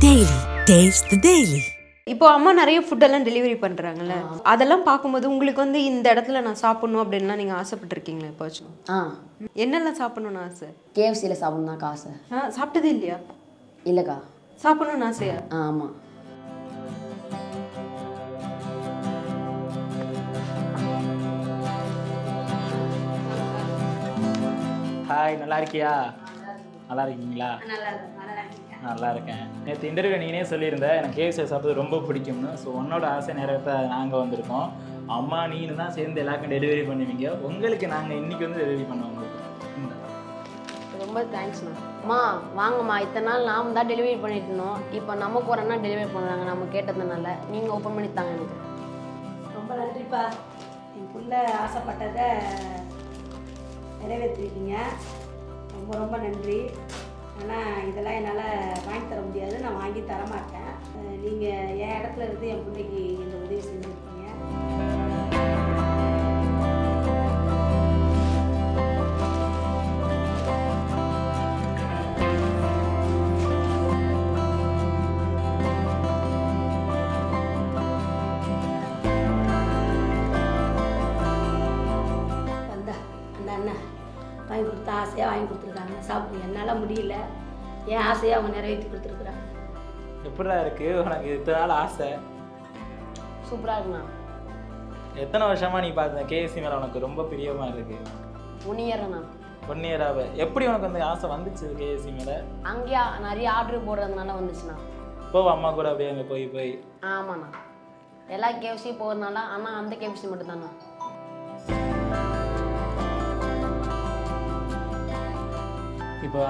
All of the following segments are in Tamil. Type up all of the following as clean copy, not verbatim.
Daily. Taste the Daily. இப்போ அம்மா நிறைய ஃபுட் எல்லாம் டெலிவரி பண்றாங்கல்ல, அதெல்லாம் பார்க்கும்போது உங்களுக்கு வந்து இந்த இடத்துல நான் சாப்பிடணும் அப்படின்லாம் நீங்க ஆசைப்பட்டிருக்கீங்களா எப்போச்சும்? என்னெல்லாம் சாப்பிடணும்னு ஆசை? கேஎஃப்சியில் சாப்பிடணும்னாக்கா ஆசை. சாப்பிட்டதே இல்லையா? இல்லைக்கா. சாப்பிடணும்னு ஆசையா? ஆமாம். ஹாய், நல்லா இருக்கியா? நல்லா இருக்கீங்களா? நல்லா இருக்கேன். நேற்று இன்டர்வியூ நீனே சொல்லியிருந்த எனக்கு கேஎஃப்சி சாப்பிட்றது ரொம்ப பிடிக்கும்னு. ஸோ உன்னோட ஆசை நிறைவேற்ற நாங்கள் வந்திருக்கோம். அம்மா நீனு தான் சேர்ந்து எல்லாருக்கும் டெலிவரி பண்ணுவீங்க. உங்களுக்கு நாங்கள் இன்றைக்கி வந்து டெலிவரி பண்ணுவோம். ரொம்ப தேங்க்ஸ்ண்ணா. அம்மா வாங்கம்மா, இத்தனை நாள் நாம் தான் டெலிவரி பண்ணிட்டு இருந்தோம். இப்போ நம்ம போகிறோன்னா டெலிவரி பண்ணுறாங்க. நம்ம கேட்டதுனால நீங்கள் ஓப்பன் பண்ணி தாங்க எனக்கு. ரொம்ப நன்றிப்பா. என் புள்ள ஆசைப்பட்டதை நிறைவேற்றிருக்கீங்க. ரொம்ப ரொம்ப நன்றி. ஆனால் இதெல்லாம் என்னால் வாங்கி தர முடியாது, நான் வாங்கி தரமாட்டேன். நீங்கள் என் இடத்துல இருந்து என் பிள்ளைக்கு இந்த உதவி செஞ்சுருக்கீங்க. வாங்கி கொடுத்த ஆசையாக வாங்கி கொடுத்துருக்காங்க. சாப்பிடுங்க. என்னால் முடியல, என் ஆசையாக அவங்க நிறைவேற்றி கொடுத்துருக்குறாங்க. எப்படிடா இருக்குது உனக்கு இத்தனை நாள் ஆசை? சூப்பராக இருக்குண்ணா. எத்தனை வருஷமாக நீ பார்த்த கேஎஃப்சி மேலே உனக்கு ரொம்ப பிரியமாக இருக்குது? 1 இயர்ண்ணா. 1 இயராகவே. எப்படி உனக்கு வந்து ஆசை வந்துச்சு கேஎஃப்சி மேலே? அங்கேயா நிறைய ஆர்டர் போடுறதுனால வந்துச்சுண்ணா. இப்போ அம்மா கூட அப்படியே அங்கே போய் ஆமாண்ணா. எல்லா கேஎஃப்சி போகிறதுனால, ஆனால் அந்த கேஎஃப்சி மட்டும்தாண்ணா. இப்போ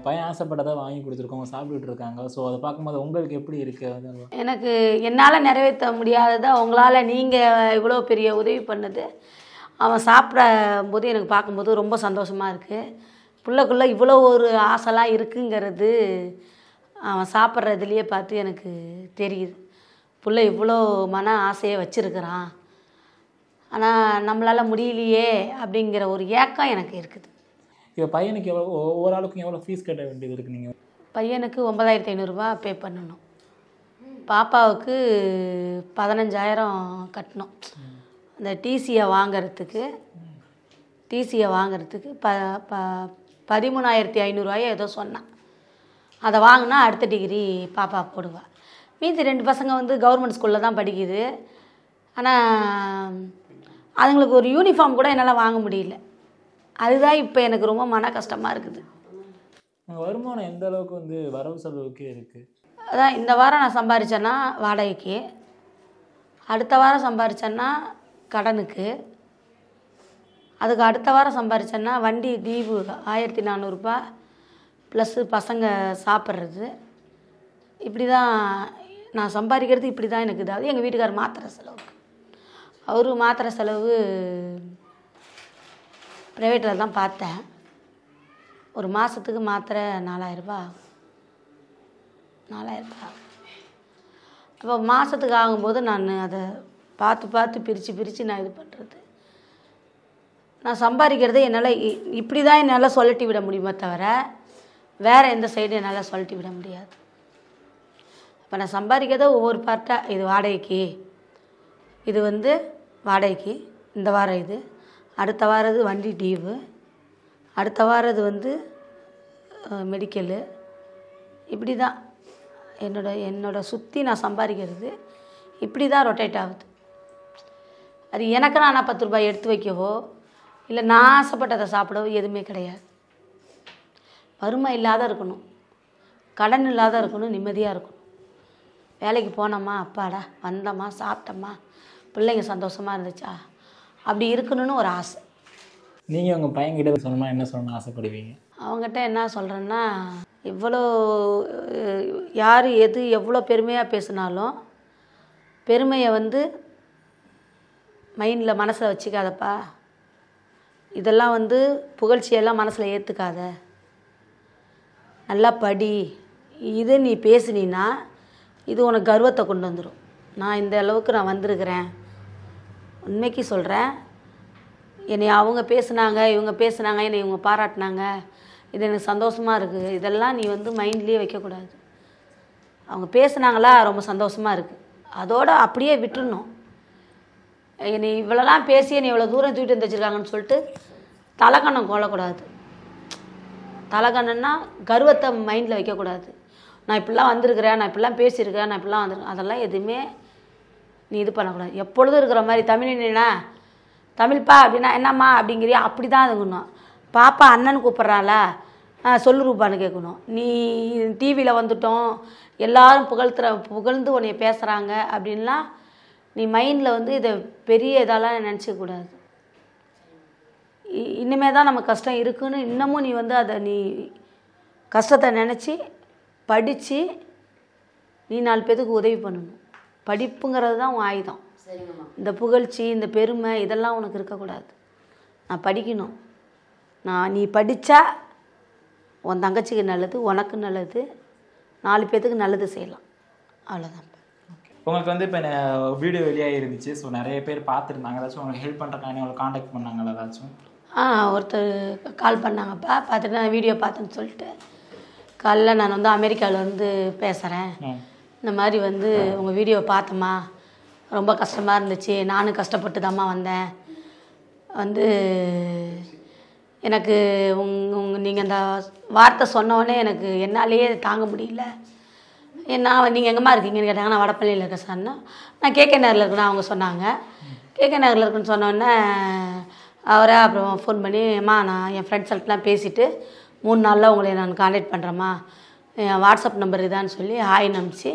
பையன் ஆசைப்பட்டதை வாங்கி கொடுத்துருக்கோம், சாப்பிட்டுட்டு இருக்காங்க. ஸோ அதை பார்க்கும்போது உங்களுக்கு எப்படி இருக்குது? எனக்கு என்னால் நிறைவேற்ற முடியாததை உங்களால் நீங்கள் இவ்வளோ பெரிய உதவி பண்ணது, அவன் சாப்பிடும் போது எனக்கு பார்க்கும்போது ரொம்ப சந்தோஷமாக இருக்குது. பிள்ளைக்குள்ளே இவ்வளோ ஒரு ஆசைலாம் இருக்குங்கிறது அவன் சாப்பிட்றதுலையே பார்த்து எனக்கு தெரியுது. பிள்ளை இவ்வளோ மன ஆசையை வச்சுருக்கிறான், ஆனால் நம்மளால் முடியலையே அப்படிங்கிற ஒரு ஏக்கம் எனக்கு இருக்குது. இப்போ பையனுக்கு எவ்வளோ, ஒவ்வொரு ஆளுக்கும் எவ்வளோ ஃபீஸ் கட்ட வேண்டியது இருக்குது? நீங்கள் பையனுக்கு 9,500 பே பண்ணணும். பாப்பாவுக்கு 15,000 கட்டணும். அந்த டிசியை வாங்கிறதுக்கு 13,500 ஏதோ சொன்னான். அதை வாங்கினா அடுத்த டிகிரி பாப்பா போடுவாள். மீதி 2 பசங்க வந்து கவர்மெண்ட் ஸ்கூலில் தான் படிக்குது. ஆனால் அதுங்களுக்கு ஒரு யூனிஃபார்ம் கூட என்னால் வாங்க முடியல. அதுதான் இப்போ எனக்கு ரொம்ப மன கஷ்டமாக இருக்குது. வருமானம் எந்த அளவுக்கு வந்து வரவு செலவுக்கு இருக்குது? அதான் இந்த வாரம் நான் சம்பாதிச்சேன்னா வாடகைக்கு, அடுத்த வாரம் சம்பாதிச்சேன்னா கடனுக்கு, அதுக்கு அடுத்த வாரம் சம்பாதிச்சேன்னா வண்டி டியூ 1,400 ப்ளஸ்ஸு பசங்க சாப்பிட்றது. இப்படி தான் நான் சம்பாதிக்கிறது. இப்படி தான் எனக்கு இதாவது. எங்கள் வீட்டுக்காரர் மாத்திரை செலவுக்கு, அவரு மாத்திரை செலவு ப்ரைவேட்டில் தான் பார்த்தேன். ஒரு மாதத்துக்கு மாத்திரை 4,000 அப்போ மாதத்துக்கு ஆகும்போது நான் அதை பார்த்து பிரித்து நான் இது பண்ணுறது. நான் சம்பாதிக்கிறதே என்னால் இப்படி தான் என்னால் சொல்லட்டி விட முடியுமே தவிர வேறு எந்த சைடும் என்னால் சொல்லட்டி விட முடியாது. இப்போ நான் சம்பாதிக்கிறத ஒவ்வொரு பார்ட்டாக, இது வாடகைக்கு, இது வந்து வாடகைக்கு, இந்த வாரம் இது, அடுத்த வாரம் இது வண்டி டியூவு, அடுத்த வாரம் இது வந்து மெடிக்கலு. இப்படி தான் என்னோட சுற்றி நான் சம்பாதிக்கிறது இப்படி தான் ரொட்டேட் ஆகுது. அது எனக்கு நான் 10 ரூபாய் எடுத்து வைக்கவோ இல்லை நான் ஆசைப்பட்டதை சாப்பிடவோ எதுவுமே கிடையாது. வறுமை இல்லாத இருக்கணும், கடன் இல்லாத இருக்கணும், நிம்மதியாக இருக்கணும். வேலைக்கு போனோமா, அப்பாடா வந்தோமா, சாப்பிட்டோமா, பிள்ளைங்க சந்தோஷமாக இருந்துச்சா, அப்படி இருக்கணும்னு ஒரு ஆசை. நீங்கள் உங்கள் பையன்கிட்ட சொன்னோம்னா என்ன சொல்லணும்னு ஆசைப்படுவீங்க? அவங்ககிட்ட என்ன சொல்கிறேன்னா, இவ்வளோ யார் எது எவ்வளோ பெருமையாக பேசினாலும் பெருமையை வந்து மைண்டில் மனசில் வச்சுக்காதப்பா. இதெல்லாம் வந்து புகழ்ச்சியெல்லாம் மனசில் ஏற்றுக்காத, நல்லா படி. இது நீ பேசுனீன்னா இது உனக்கு கர்வத்தை கொண்டு வந்துடும். நான் இந்த அளவுக்கு நான் வந்திருக்கிறேன், உண்மைக்கு சொல்கிறேன். என்னை அவங்க பேசுனாங்க, இவங்க பேசுனாங்க, என்னை இவங்க பாராட்டினாங்க, இது எனக்கு சந்தோஷமாக இருக்குது. இதெல்லாம் நீ வந்து மைண்ட்லேயே வைக்கக்கூடாது. அவங்க பேசுனாங்களா ரொம்ப சந்தோஷமாக இருக்குது, அதோடு அப்படியே விட்டுடணும். நீ இவ்வளோலாம் பேசி நீ இவ்வளோ தூரம் தூக்கிட்டு வந்து வச்சுருக்காங்கன்னு சொல்லிட்டு தலைக்கண்ணம் கொள்ளக்கூடாது. தலைக்கண்ணன்னா கர்வத்தை மைண்டில் வைக்கக்கூடாது. நான் இப்படிலாம் வந்திருக்கிறேன், நான் இப்படிலாம் பேசியிருக்கேன், நான் இப்படிலாம் வந்திருக்கேன், அதெல்லாம் எதுவுமே நீ இது பண்ணக்கூடாது. எப்பொழுதும் இருக்கிற மாதிரி தமிழ்னா தமிழ்ப்பா அப்படின்னா என்னம்மா அப்படிங்கிறியா அப்படி தான் இருக்கணும். பாப்பா அண்ணன் கூப்பிட்றாளா சொல்லு ரூபான்னு கேட்கணும். நீ டிவியில் வந்துட்டோம் எல்லாரும் புகழ்ந்து உன்னைய பேசுகிறாங்க அப்படின்லாம் நீ மைண்டில் வந்து இதை பெரிய இதெல்லாம் நினச்சிக்கூடாது. இனிமே தான் நம்ம கஷ்டம் இருக்குன்னு இன்னமும் நீ வந்து அதை நீ கஷ்டத்தை நினச்சி படித்து நீ 4 பேருக்கு உதவி பண்ணணும். படிப்புங்கிறது தான் உன் ஆயுதம். இந்த புகழ்ச்சி இந்த பெருமை இதெல்லாம் உனக்கு இருக்கக்கூடாது. நான் படிக்கணும், நீ படித்தா உன் தங்கச்சிக்கு நல்லது, உனக்கு நல்லது, 4 பேத்துக்கு நல்லது செய்யலாம். அவ்வளோதான். உங்களுக்கு வந்து இப்போ வீடியோ வெளியாக இருந்துச்சு, ஸோ நிறைய பேர் பார்த்துருந்தாங்க. ஏதாச்சும் உங்களுக்கு ஹெல்ப் பண்ணுறக்கான உங்களை காண்டாக்ட் பண்ணாங்களா ஏதாச்சும்? ஒருத்தர் கால் பண்ணாங்கப்பா, பார்த்துட்டு நான் வீடியோ பார்த்தேன்னு சொல்லிட்டு. காலைல நான் வந்து அமெரிக்காவில் வந்து பேசுகிறேன், இந்த மாதிரி வந்து உங்கள் வீடியோ பார்த்தம்மா, ரொம்ப கஷ்டமாக இருந்துச்சு, நானும் கஷ்டப்பட்டு தாம்மா வந்தேன். வந்து எனக்கு நீங்கள் அந்த வார்த்தை சொன்னோடனே எனக்கு என்னாலேயே தாங்க முடியல. நான் நீங்கள் எங்கேம்மா இருக்கீங்கன்னு கேட்டாங்க. நான் வடப்பள்ளியில் இருக்கேன் சார்னா. நான் கேகே நகரில் இருக்கேன்னு அவங்க சொன்னாங்க. கேகே நகரில் இருக்குன்னு சொன்னோடனே அவரை அப்புறம் ஃபோன் பண்ணி, அம்மா நான் என் ஃப்ரெண்ட்ஸ் எல்லாம் பேசிவிட்டு 3 நாளில் உங்களை நான் கான்டாக்ட் பண்ணுறேம்மா, என் வாட்ஸ்அப் நம்பர் இதான்னு சொல்லி ஹாய்னு அனுப்பிச்சி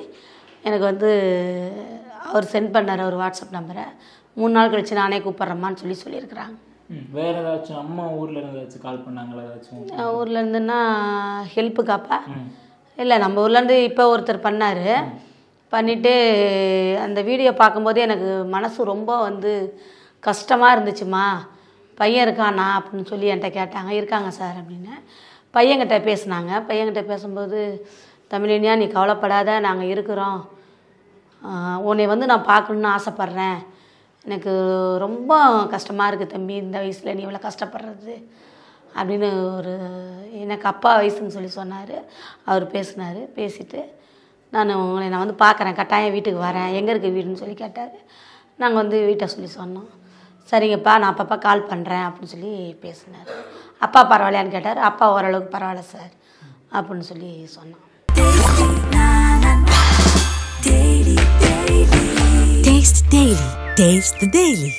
எனக்கு வந்து அவர் சென்ட் பண்ணார் அவர் வாட்ஸ்அப் நம்பரை. 3 நாள் கழிச்சு நானே கூப்பிட்றேம்மான்னு சொல்லியிருக்கிறாங்க. வேறு ஏதாச்சும் அம்மா ஊரில் இருந்து ஏதாச்சும் கால் பண்ணாங்களா? ஏதாச்சும் ஊரில் இருந்துன்னா ஹெல்ப்புக்காப்பா? இல்லை, நம்ம ஊர்லேருந்து இப்போ ஒருத்தர் பண்ணார். பண்ணிவிட்டு அந்த வீடியோ பார்க்கும்போதே எனக்கு மனசு ரொம்ப வந்து கஷ்டமாக இருந்துச்சுமா. பையன் இருக்கானா அப்படின்னு சொல்லி என்கிட்ட கேட்டாங்க. இருக்காங்க சார் அப்படின்னு. பையன்கிட்ட பேசுனாங்க. பையன்கிட்ட பேசும்போது, தமிழினியா நீ கவலைப்படாத, நாங்கள் இருக்கிறோம், உன்னை வந்து நான் பார்க்கணுன்னு ஆசைப்பட்றேன், எனக்கு ரொம்ப கஷ்டமாக இருக்குது தம்பி, இந்த வயசில் நீ இவ்வளோ கஷ்டப்படுறது அப்படின்னு எனக்கு அப்பா வயசுன்னு சொல்லி சொன்னார். அவர் பேசினார். பேசிவிட்டு உங்களை நான் வந்து பார்க்குறேன், கட்டாயம் வீட்டுக்கு வரேன், எங்கே இருக்குது வீடுன்னு சொல்லி கேட்டார். நாங்கள் வந்து வீட்டை சொல்லி சொன்னோம். சரிங்கப்பா நான் அப்பப்போ கால் பண்ணுறேன் அப்படின்னு சொல்லி பேசினார். அப்பா பரவாயில்லையான்னு கேட்டார். அப்பா ஓரளவுக்கு பரவாயில்ல சார் அப்படின்னு சொல்லி சொன்னோம். Taste the Daily.